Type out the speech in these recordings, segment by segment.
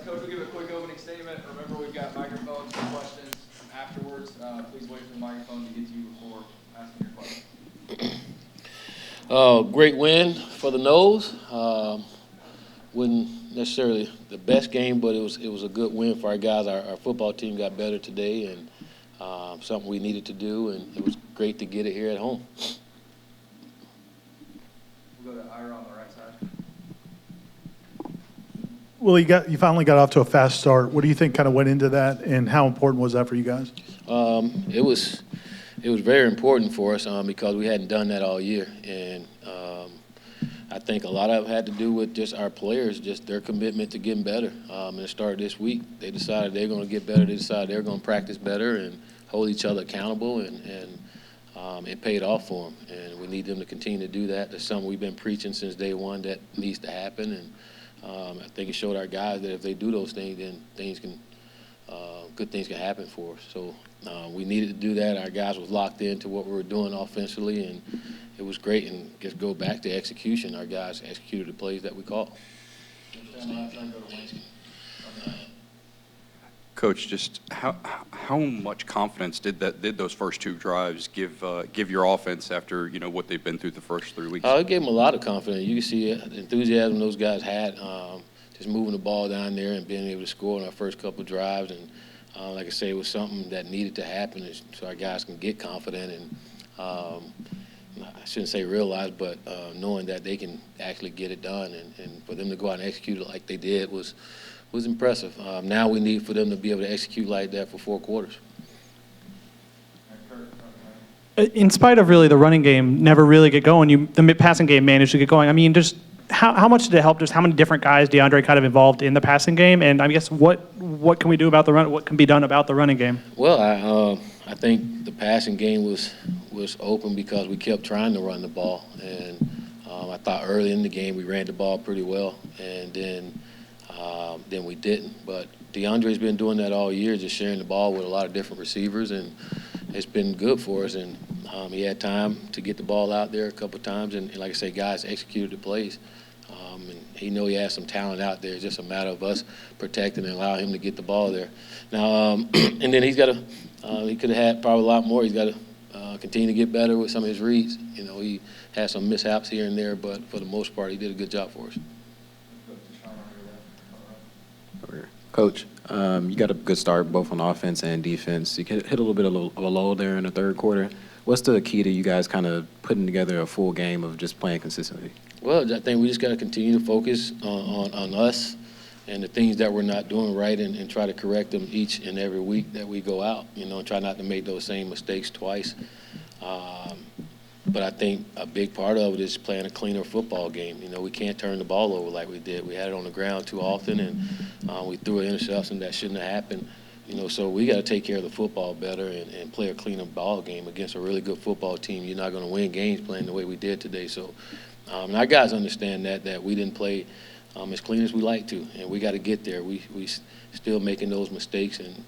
Coach will give a quick opening statement. Remember, we've got microphones for questions afterwards. Please wait for the microphone to get to you before asking your question. Great win for the Noles. Wasn't necessarily the best game, but it was a good win for our guys. Our football team got better today, and something we needed to do, and it was great to get it here at home. We'll go to Ira on the right side. Well, you finally got off to a fast start. What do you think kind of went into that, and how important was that for you guys? It was very important for us because we hadn't done that all year, and I think a lot of it had to do with just our players, just their commitment to getting better. And it started this week. They decided they're going to get better. They decided they're going to practice better and hold each other accountable, and it paid off for them. And we need them to continue to do that. That's something we've been preaching since day one that needs to happen. And I think it showed our guys that if they do those things, then good things can happen for us. So we needed to do that. Our guys was locked into what we were doing offensively, and it was great. And just go back to execution. Our guys executed the plays that we called. Coach, just how much confidence did those first two drives give your offense after what they've been through the first 3 weeks? It gave them a lot of confidence. You can see the enthusiasm those guys had, just moving the ball down there and being able to score on our first couple of drives. And like I say, it was something that needed to happen so our guys can get confident and I shouldn't say realize, but knowing that they can actually get it done, and for them to go out and execute it like they did was impressive. Now we need for them to be able to execute like that for 4 quarters. In spite of really the running game never really get going, the passing game managed to get going. I mean, just how much did it help? Just how many different guys DeAndre kind of involved in the passing game? And I guess what can we do about what can be done about the running game? Well, I think the passing game was open because we kept trying to run the ball, and I thought early in the game we ran the ball pretty well, and then we didn't. But DeAndre's been doing that all year, just sharing the ball with a lot of different receivers, and it's been good for us. And he had time to get the ball out there a couple of times, and like I say, guys executed the plays. And he know he has some talent out there. It's just a matter of us protecting and allowing him to get the ball there. Now, and then he could have had probably a lot more. He's got to continue to get better with some of his reads. He had some mishaps here and there, but for the most part, he did a good job for us. Coach, you got a good start both on offense and defense. You hit a little bit of a lull there in the third quarter. What's the key to you guys kind of putting together a full game of just playing consistently? Well, I think we just got to continue to focus on us and the things that we're not doing right, and try to correct them each and every week that we go out. Try not to make those same mistakes twice. But I think a big part of it is playing a cleaner football game. We can't turn the ball over like we did. We had it on the ground too often, and we threw an interception that shouldn't have happened. So we got to take care of the football better and play a cleaner ball game against a really good football team. You're not going to win games playing the way we did today. So and our guys understand that we didn't play as clean as we like to, and we got to get there. We still making those mistakes, and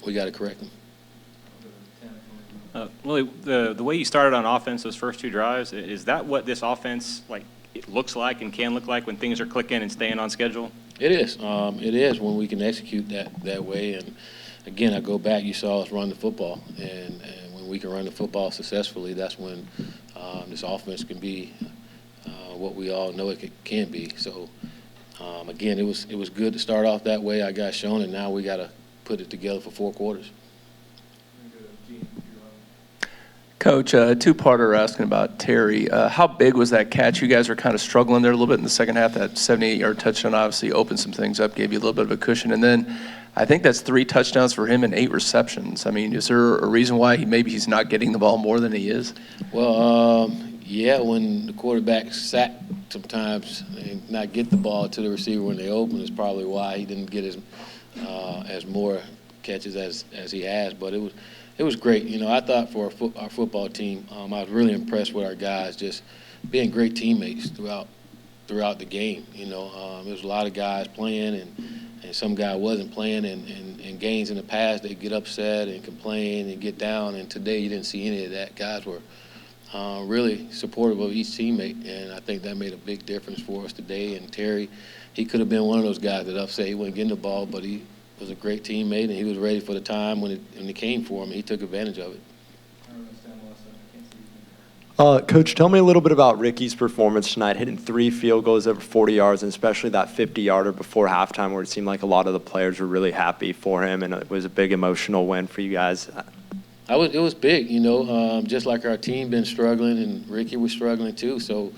we got to correct them. Willie, the way you started on offense those first 2 drives, is that what this offense it looks like and can look like when things are clicking and staying on schedule? It is. It is when we can execute that way. And again, I go back. You saw us run the football, and when we can run the football successfully, that's when this offense can be what we all know it can be. So again, it was good to start off that way. I got shown, and now we got to put it together for 4 quarters. Coach, a two-parter asking about Terry. How big was that catch? You guys were kind of struggling there a little bit in the second half. That 78-yard touchdown obviously opened some things up, gave you a little bit of a cushion. And then I think that's 3 touchdowns for him and 8 receptions. I mean, is there a reason why maybe he's not getting the ball more than he is? Well, yeah, when the quarterback sack sometimes and not get the ball to the receiver when they open is probably why he didn't get as more catches as he has. But it was great. I thought for our football team, I was really impressed with our guys just being great teammates throughout the game. There was a lot of guys playing, and some guy wasn't playing. And games in the past, they get upset and complain and get down. And today, you didn't see any of that. Guys were really supportive of each teammate, and I think that made a big difference for us today. And Terry, he could have been one of those guys that upset he wasn't getting the ball, but he was a great teammate, and he was ready for the time when it came for him, and he took advantage of it. Coach, tell me a little bit about Ricky's performance tonight, hitting 3 field goals over 40 yards, and especially that 50-yarder before halftime where it seemed like a lot of the players were really happy for him, and it was a big emotional win for you guys. It was big, just like our team been struggling, and Ricky was struggling too. So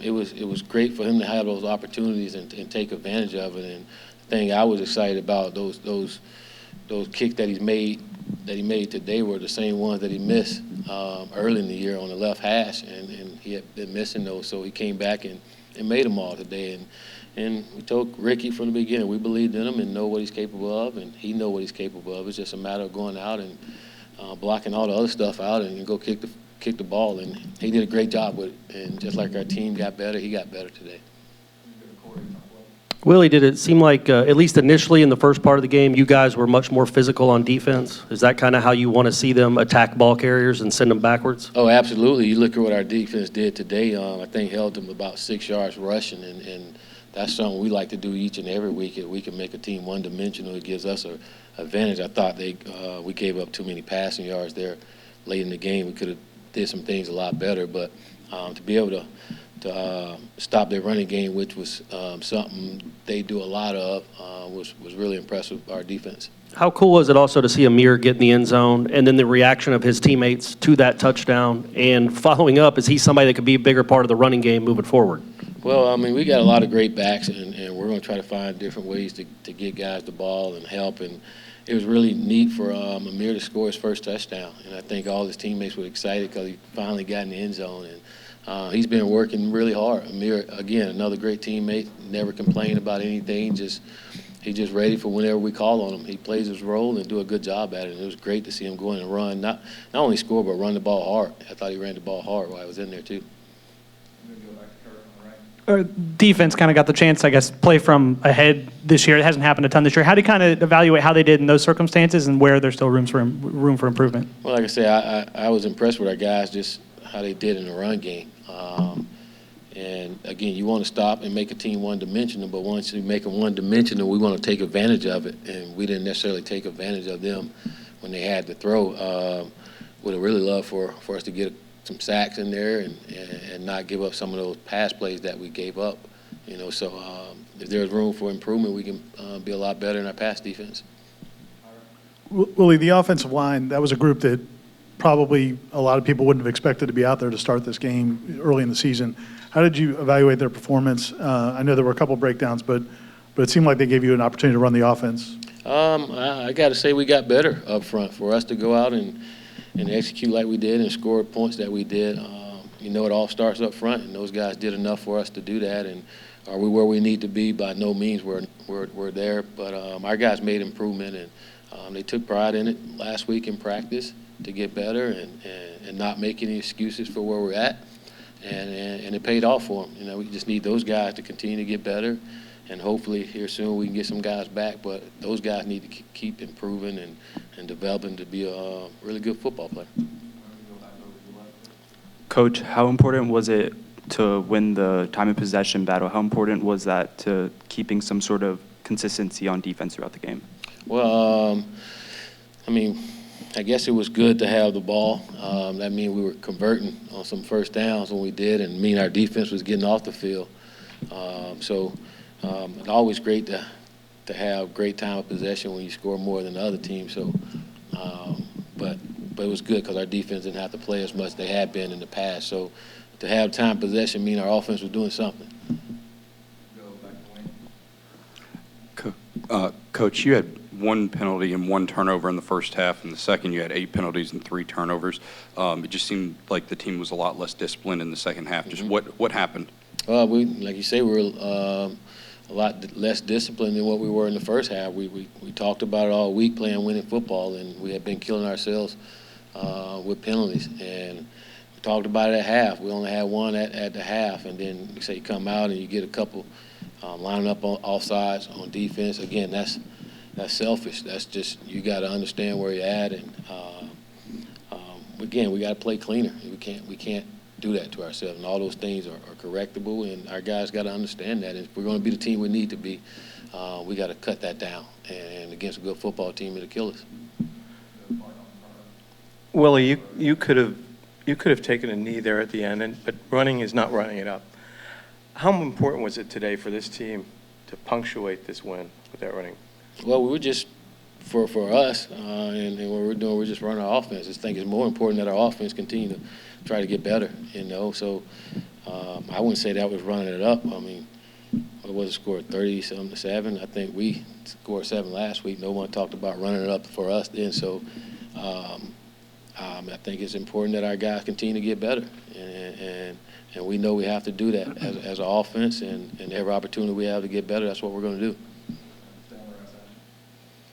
it was great for him to have those opportunities and take advantage of it. And the thing I was excited about, those kicks that he made today were the same ones that he missed early in the year on the left hash, and he had been missing those. So he came back and made them all today. And we told Ricky from the beginning, we believed in him and know what he's capable of, and he know what he's capable of. It's just a matter of going out and blocking all the other stuff out and go kick the ball. And he did a great job with it. And just like our team got better, he got better today. Willie, did it seem like, at least initially in the first part of the game, you guys were much more physical on defense? Is that kind of how you want to see them attack ball carriers and send them backwards? Oh, absolutely. You look at what our defense did today. I think held them about 6 yards rushing, and that's something we like to do each and every week. If we can make a team one-dimensional, it gives us an advantage. I thought we gave up too many passing yards there late in the game. We could have did some things a lot better, but to be able to stop their running game, which was something they do a lot of, was really impressive with our defense. How cool was it also to see Amir get in the end zone and then the reaction of his teammates to that touchdown? And following up, is he somebody that could be a bigger part of the running game moving forward? Well, I mean, we got a lot of great backs, and we're going to try to find different ways to get guys the ball and help. And it was really neat for Amir to score his first touchdown. And I think all his teammates were excited because he finally got in the end zone. And he's been working really hard. Amir, again, another great teammate, never complained about anything. He's just ready for whenever we call on him. He plays his role and do a good job at it. And it was great to see him go in and run, not only score, but run the ball hard. I thought he ran the ball hard while I was in there, too. Defense kind of got the chance, I guess, play from ahead this year. It hasn't happened a ton this year. How do you kind of evaluate how they did in those circumstances and where there's still room for improvement? Well, like I say, I was impressed with our guys, just how they did in the run game. And, again, you want to stop and make a team one-dimensional, but once you make them one-dimensional, we want to take advantage of it. And we didn't necessarily take advantage of them when they had to throw. Would have really loved for us to get some sacks in there and not give up some of those pass plays that we gave up. So if there's room for improvement, we can be a lot better in our pass defense. Willie, the offensive line, that was a group that probably a lot of people wouldn't have expected to be out there to start this game early in the season. How did you evaluate their performance? I know there were a couple breakdowns, but it seemed like they gave you an opportunity to run the offense. I got to say we got better up front. For us to go out and execute like we did and score points that we did, it all starts up front, and those guys did enough for us to do that. And are we where we need to be? By no means we're there, but our guys made improvement, and they took pride in it last week in practice to get better and not make any excuses for where we're at. And it paid off for them. We just need those guys to continue to get better, and hopefully here soon we can get some guys back. But those guys need to keep improving and developing to be a really good football player. Coach, how important was it to win the time of possession battle? How important was that to keeping some sort of consistency on defense throughout the game? Well, I guess it was good to have the ball. That means we were converting on some first downs when we did, and our defense was getting off the field. So it's always great to have great time of possession when you score more than the other team. So, but it was good because our defense didn't have to play as much as they had been in the past. So to have time of possession mean our offense was doing something. Coach, you had 1 penalty and 1 turnover in the first half. In the second, you had 8 penalties and 3 turnovers. It just seemed like the team was a lot less disciplined in the second half. Just what happened? We, like you say, we were a lot less disciplined than what we were in the first half. We talked about it all week playing winning football, and we had been killing ourselves with penalties. And we talked about it at half. We only had 1 at the half, and then you come out and you get a couple lining up on all sides on defense. Again, that's selfish. That's just, you got to understand where you're at and again, we got to play cleaner. We can't do that to ourselves, and all those things are correctable, and our guys got to understand that. And if we're going to be the team we need to be, we got to cut that down. And against a good football team, it'll kill us. Willie, you could have taken a knee there at the end, but running is not running it up. How important was it today for this team to punctuate this win with that running? Well, we were just for us, and what we're doing, we're just running our offense. I think it's more important that our offense continue to try to get better. So I wouldn't say that was running it up. I mean, what was it, scored 30-something to 7? I think we scored 7 last week. No one talked about running it up for us then. So I think it's important that our guys continue to get better, and we know we have to do that as an offense, and every opportunity we have to get better, that's what we're going to do.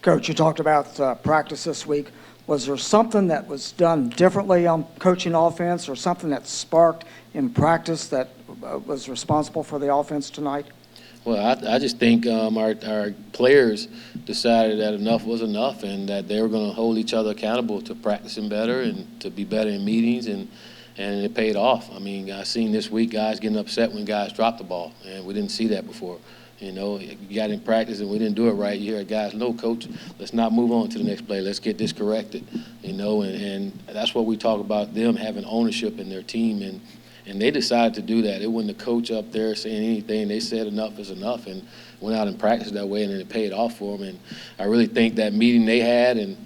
Coach, you talked about practice this week. Was there something that was done differently on coaching offense, or something that sparked in practice that was responsible for the offense tonight? Well, I just think our players decided that enough was enough, and that they were going to hold each other accountable to practicing better and to be better in meetings, and it paid off. I mean, I seen this week guys getting upset when guys dropped the ball, and we didn't see that before. You got in practice and we didn't do it right. You hear guys, no, coach, let's not move on to the next play. Let's get this corrected. And that's what we talk about, them having ownership in their team, and they decided to do that. It wasn't the coach up there saying anything. They said enough is enough, and went out and practiced that way, and then it paid off for them. And I really think that meeting they had and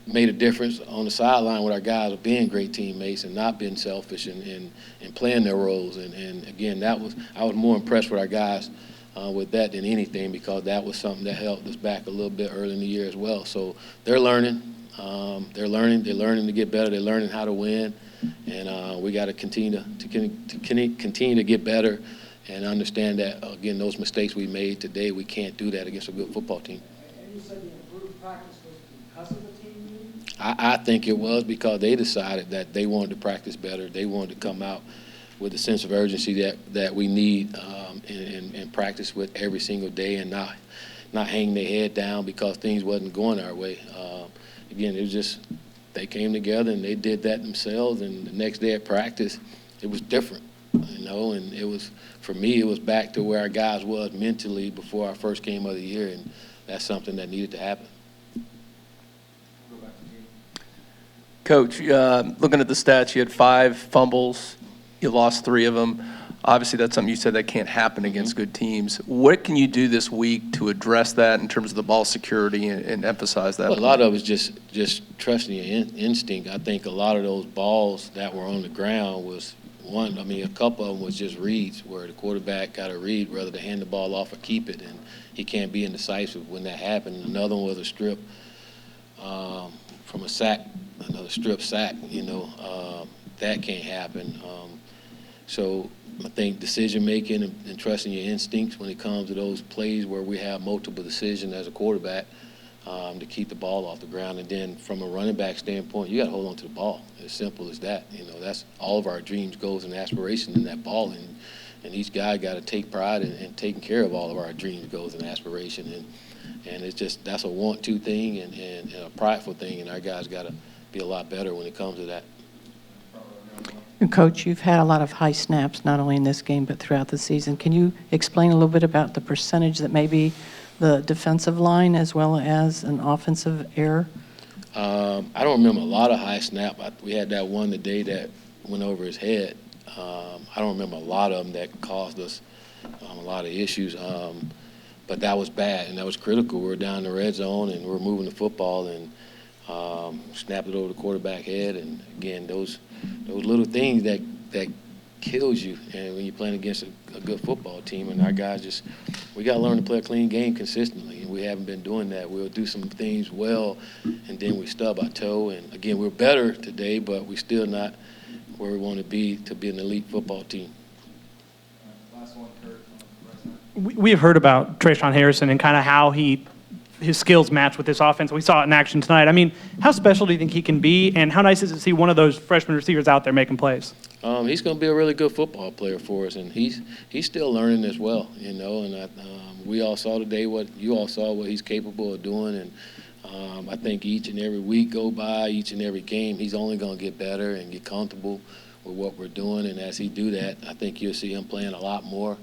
made a difference on the sideline with our guys of being great teammates and not being selfish and playing their roles. And again, I was more impressed with our guys with that than anything, because that was something that helped us back a little bit early in the year as well. So they're learning. They're learning to get better. They're learning how to win. And we got to continue to get better and understand that, again, those mistakes we made today, we can't do that against a good football team. And you said the improved practice was because of the team meeting? I think it was because they decided that they wanted to practice better. They wanted to come out with the sense of urgency that we need and practice with every single day, and not hang their head down because things wasn't going our way. Again, it was just they came together and they did that themselves, and the next day at practice, it was different, and it was, for me, it was back to where our guys was mentally before our first game of the year, and that's something that needed to happen. Coach, looking at the stats, you had 5 fumbles. You lost 3 of them. Obviously, that's something you said that can't happen against good teams. What can you do this week to address that in terms of the ball security and emphasize that? Well, a lot of it is just trusting your instinct. I think a lot of those balls that were on the ground was a couple of them was just reads, where the quarterback got a read whether to hand the ball off or keep it, and he can't be indecisive when that happened. Another one was a strip from a sack, another strip sack, that can't happen. So I think decision-making and trusting your instincts when it comes to those plays where we have multiple decisions as a quarterback to keep the ball off the ground. And then from a running back standpoint, you got to hold on to the ball. As simple as that. That's all of our dreams, goals, and aspirations in that ball. And each guy got to take pride in taking care of all of our dreams, goals, and aspirations. And it's just, that's a want-to thing and a prideful thing, and our guys got to be a lot better when it comes to that. Coach, you've had a lot of high snaps, not only in this game, but throughout the season. Can you explain a little bit about the percentage that maybe the defensive line as well as an offensive error? I don't remember a lot of high snap. We had that one today that went over his head. I don't remember a lot of them that caused us a lot of issues. But that was bad, and that was critical. We were down in the red zone, and we were moving the football, and snapped it over the quarterback head. And, again, those little things that kills you, and when you're playing against a good football team, and our guys we got to learn to play a clean game consistently, and we haven't been doing that. We'll do some things well, and then we stub our toe. And, again, we're better today, but we're still not where we want to be an elite football team. Last one, Kurt. We have heard about Trayshawn Harrison and kind of how his skills match with this offense. We saw it in action tonight. I mean, how special do you think he can be, and how nice is it to see one of those freshman receivers out there making plays? He's going to be a really good football player for us, and he's still learning as well, And we all saw today what he's capable of doing, and I think each and every week go by, each and every game, he's only going to get better and get comfortable with what we're doing. And as he do that, I think you'll see him playing a lot more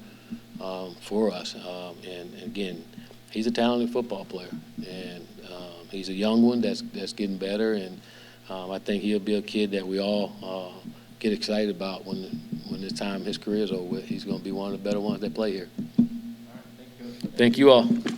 for us. And again, he's a talented football player, and he's a young one that's getting better. And I think he'll be a kid that we all get excited about when this time his career is over with. He's going to be one of the better ones that play here. All right, thank you, Coach. Thank you all.